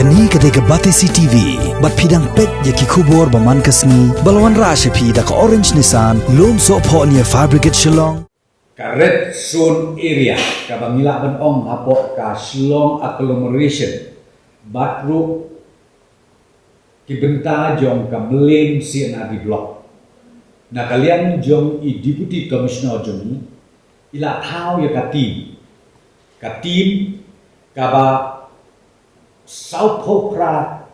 Kani ketika Batesi TV, bat pidang pet yaki kubur baman kasni, balwan rasha pida ka Orange Nissan, lom so po niya Fabricate Shillong. Ka Red Zone Area, ka Bangila ban ong hapo ka Shillong Agglomeration, Batru, kibenta jong ka Melaine CNRD Block. Na kalian jong i Deputy Commissioner jong ila tau ya ka team ka ba South Popra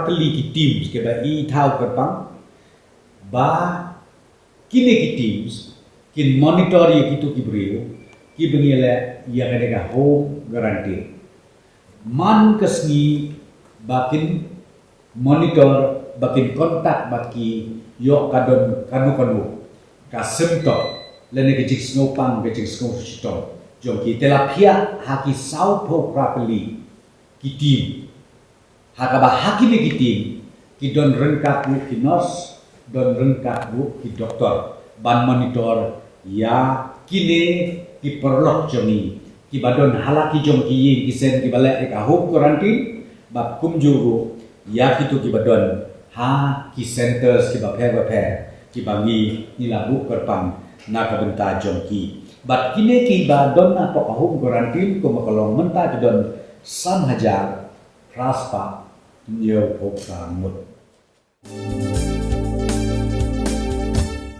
kali ki teams ke ba i tau kerpang ba kini ki teams kin monitor ye kitu ki brio ki bengile ya kadega home guarantee man kasni bakin monitor bakin kontak baki yo kadon kanu ka symptom lene ke jik snopang ke jik snopang jom ki telapia haki South Popra kali ki team hakaba haki ni ki team ki don rengkat bu ki nurse don rengkat bu ki doktor ban monitor ya kini ki perlok jomi ki badon halaki jom ki yin ki sen ki balek ka home quarantine bab kumjuru ya kitu ki badon ha ki centers ki baper ki bangi ni labu kerpang na ka benta jom ki bat kini ki badon na po home quarantine ko makalong menta ki don 3,000 raspa nyo po kamot.